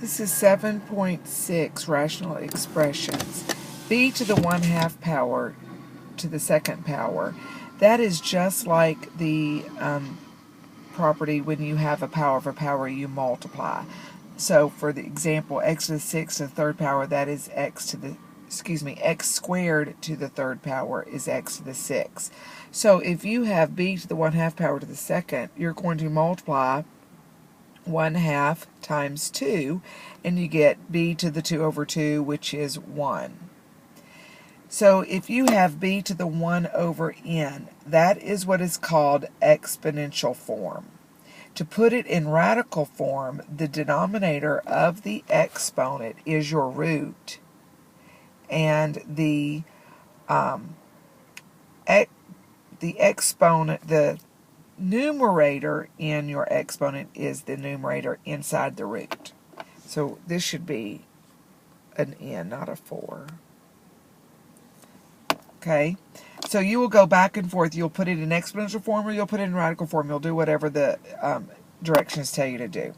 This is 7.6 rational expressions. B to the 1/2 power to the second power. That is just like the property when you have a power, you multiply. So for the example, x to the 6th to the third power, that is x squared to the third power is x to the 6th. So if you have b to the 1/2 power to the second, you're going to multiply 1/2 times 2, and you get b to the 2/2, which is 1. So if you have b to the 1/n, that is what is called exponential form. To put it in radical form, the denominator of the exponent is your root, and the numerator in your exponent is the numerator inside the root. So this should be an n, not a 4. Okay, so you will go back and forth. You'll put it in exponential form or you'll put it in radical form. You'll do whatever the directions tell you to do.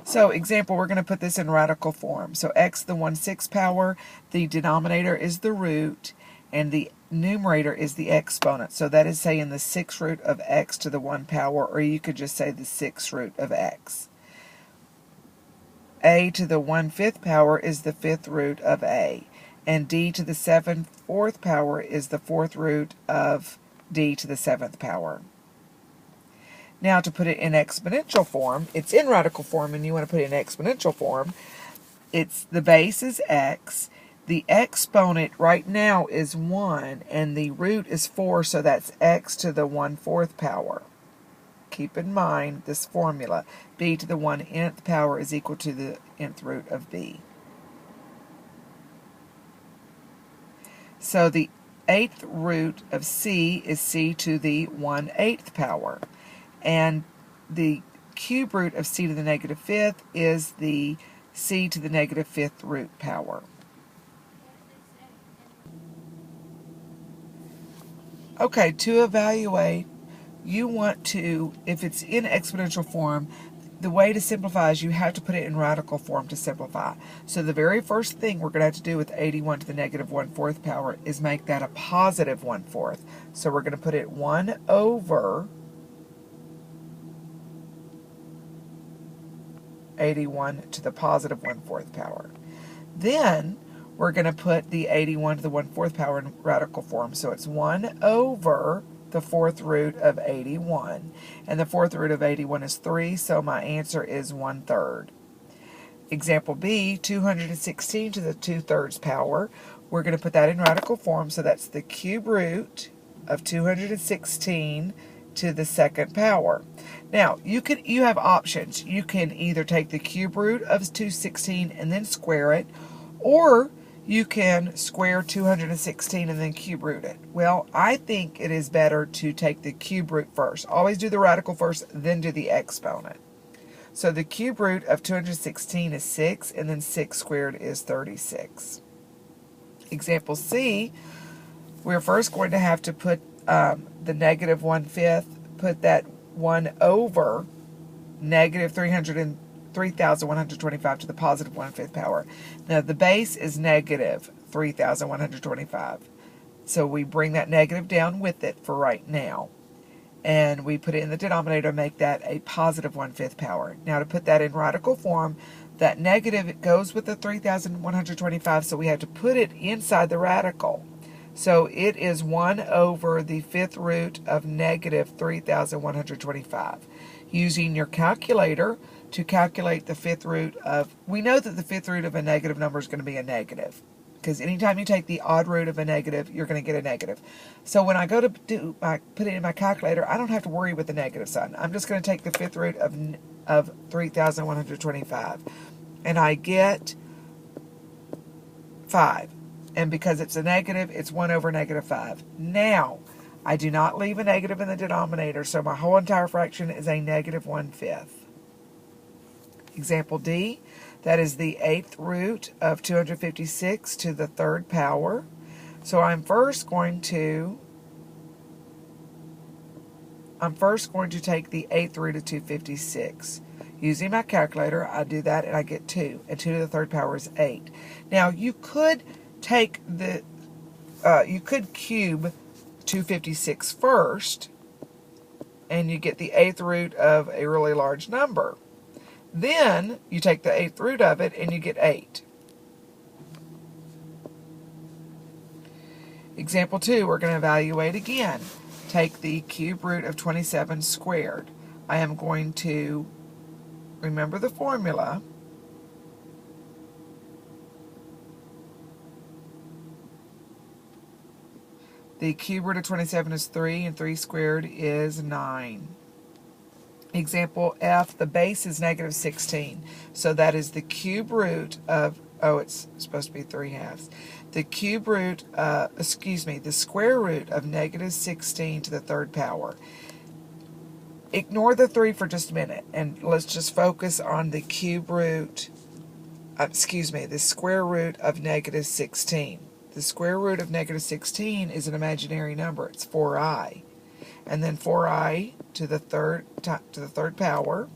So example, we're going to put this in radical form. So x to the 1/6 power, the denominator is the root, and the numerator is the exponent. So that is saying the 6th root of x to the 1 power, or you could just say the 6th root of x. A to the 1/5 power is the 5th root of a, and d to the 7/4 power is the 4th root of d to the 7th power. Now to put it in exponential form, it's in radical form and you want to put it in exponential form, it's the base is x, the exponent right now is 1, and the root is 4, so that's x to the 1/4 power. Keep in mind this formula. B to the 1/nth power is equal to the nth root of b. So the 8th root of c is c to the 1/8 power. And the cube root of c to the -5th is the c to the -5th root power. Okay, to evaluate, you want to, if it's in exponential form, the way to simplify is you have to put it in radical form to simplify. So the very first thing we're going to have to do with 81 to the -1/4 power is make that a positive 1/4. So we're going to put it 1 over 81 to the positive 1/4 power. Then we're going to put the 81 to the 1/4 power in radical form. So it's 1 over the 4th root of 81. And the 4th root of 81 is 3, so my answer is 1/3. Example B, 216 to the 2/3 power. We're going to put that in radical form, so that's the cube root of 216 to the 2nd power. Now, you have options. You can either take the cube root of 216 and then square it, or you can square 216 and then cube root it. Well, I think it is better to take the cube root first. Always do the radical first, then do the exponent. So the cube root of 216 is 6, and then 6 squared is 36. Example C, we're first going to have to put the -1/5, put that 1 over -3,125 to the positive 1/5 power. Now the base is -3,125. So we bring that negative down with it for right now. And we put it in the denominator, make that a positive 1/5 power. Now to put that in radical form, that negative goes with the 3,125, so we have to put it inside the radical. So it is 1 over the 5th root of -3,125. Using your calculator to calculate the 5th root of, we know that the 5th root of a negative number is going to be a negative, because anytime you take the odd root of a negative, you're going to get a negative. So when I go to put it in my calculator, I don't have to worry with the negative sign. I'm just going to take the 5th root of 3,125, and I get 5. And because it's a negative, it's 1 over -5. Now, I do not leave a negative in the denominator, so my whole entire fraction is a -1/5. Example D, that is the 8th root of 256 to the 3rd power. So I'm first going to I'm first going to take the 8th root of 256. Using my calculator, I do that and I get 2. And 2 to the third power is 8. Now, you could take the, you could cube 256 first, and you get the 8th root of a really large number. Then, you take the 8th root of it, and you get 8. Example 2, we're going to evaluate again. Take the cube root of 27 squared. I am going to remember the formula. The cube root of 27 is 3, and 3 squared is 9. Example F, the base is negative 16. So that is the cube root of, oh, it's supposed to be 3/2. The cube root, the square root of negative 16 to the third power. Ignore the 3 for just a minute, and let's just focus on the cube root, the square root of negative 16. The square root of negative 16 is an imaginary number. It's 4i. And then 4i to the third power.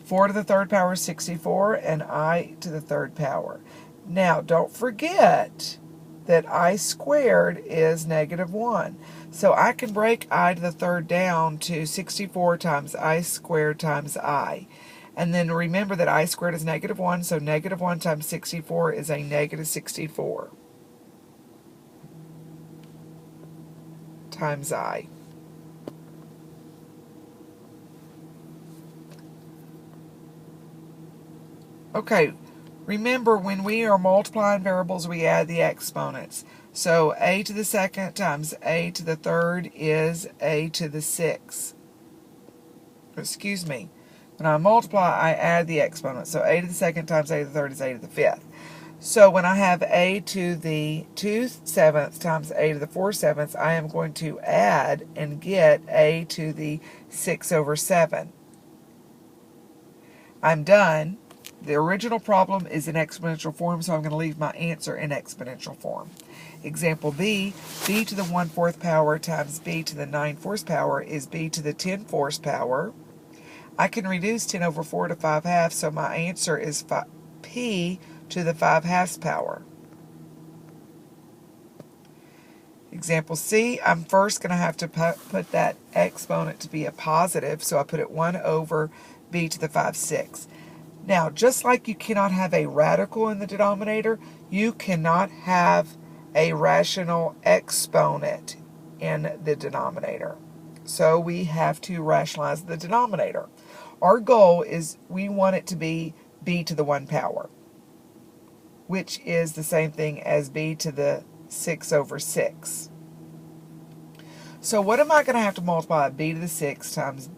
4 to the third power is 64, and I to the third power. Now, don't forget that I squared is negative 1. So I can break I to the third down to 64 times I squared times I. And then remember that I squared is negative 1, so negative 1 times 64 is a negative 64 times I. Okay, remember when we are multiplying variables, we add the exponents. So a to the second times a to the third is a to the sixth. Excuse me. When I multiply, I add the exponent. So a to the second times a to the third is a to the fifth. So when I have a to the 2/7 times a to the 4/7, I am going to add and get a to the 6/7. I'm done. The original problem is in exponential form, so I'm going to leave my answer in exponential form. Example B, b to the 1/4 power times b to the 9/4 power is b to the 10/4 power. I can reduce 10 over 4 to 5/2, so my answer is p to the 5/2 power. Example C, I'm first going to have to put that exponent to be a positive, so I put it 1 over b to the 5/6. Now, just like you cannot have a radical in the denominator, you cannot have a rational exponent in the denominator. So we have to rationalize the denominator. Our goal is we want it to be b to the 1 power, which is the same thing as b to the 6/6. So what am I going to have to multiply b to the 6 times,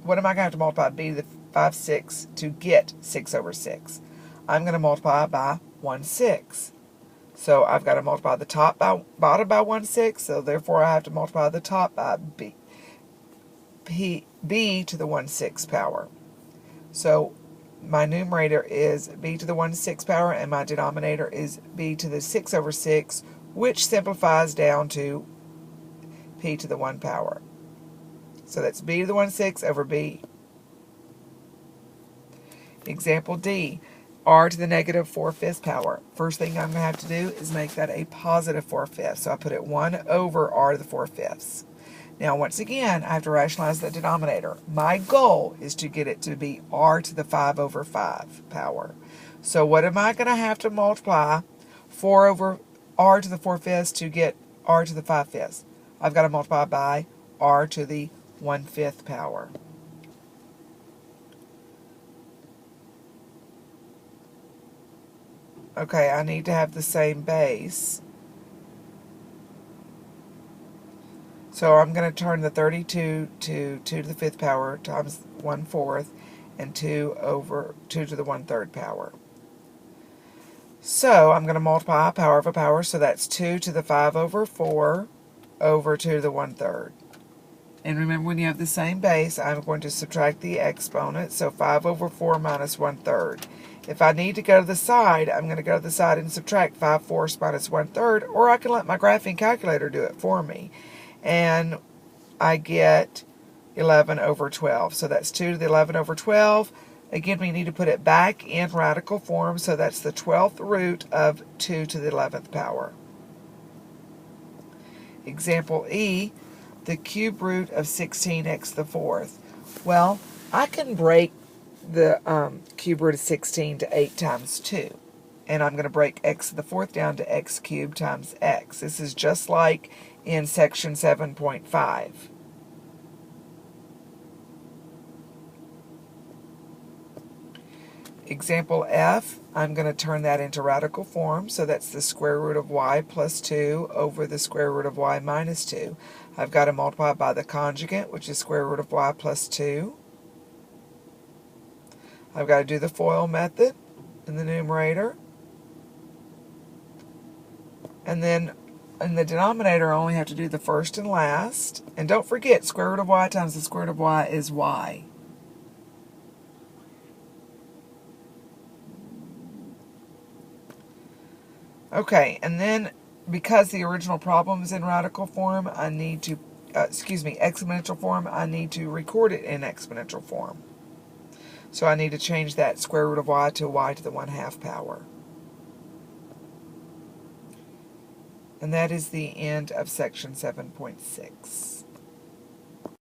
what am I going to have to multiply b to the 5/6 to get 6/6? I'm going to multiply by 1/6. So I've got to multiply the top by bottom by 1/6, so therefore I have to multiply the top by b to the 1/6 power. So my numerator is b to the 1/6 power, and my denominator is b to the 6/6, which simplifies down to p to the 1 power. So that's b to the 1/6 over b. Example D, r to the negative 4/5 power. First thing I'm going to have to do is make that a positive 4/5. So I put it 1 over r to the 4/5. Now, once again, I have to rationalize the denominator. My goal is to get it to be r to the 5/5 power. So what am I going to have to multiply 4 over r to the 4/5 to get r to the 5/5? I've got to multiply by r to the 1/5 power. Okay, I need to have the same base. So I'm going to turn the 32 to 2 to the 5th power times 1/4 and 2 over 2 to the 1/3 power. So I'm going to multiply power of a power, so that's 2 to the 5/4 over 2 to the 1/3. And remember, when you have the same base, I'm going to subtract the exponent, so 5/4 minus 1/3. If I need to go to the side, I'm going to go to the side and subtract 5/4 minus 1/3, or I can let my graphing calculator do it for me. And I get 11 over 12. So that's 2 to the 11 over 12. Again, we need to put it back in radical form, so that's the 12th root of 2 to the 11th power. Example E, the cube root of 16x to the 4th. Well, I can break the cube root of 16 to 8 times 2. And I'm going to break x to the 4th down to x cubed times x. This is just like in section 7.5. Example F, I'm going to turn that into radical form, so that's the square root of y plus 2 over the square root of y minus 2. I've got to multiply by the conjugate, which is square root of y plus 2. I've got to do the FOIL method in the numerator. And then in the denominator, I only have to do the first and last. And don't forget, square root of y times the square root of y is y. Okay, and then because the original problem is in radical form, I need to, exponential form, I need to record it in exponential form. So I need to change that square root of y to y to the 1/2 power. And that is the end of section 7.6.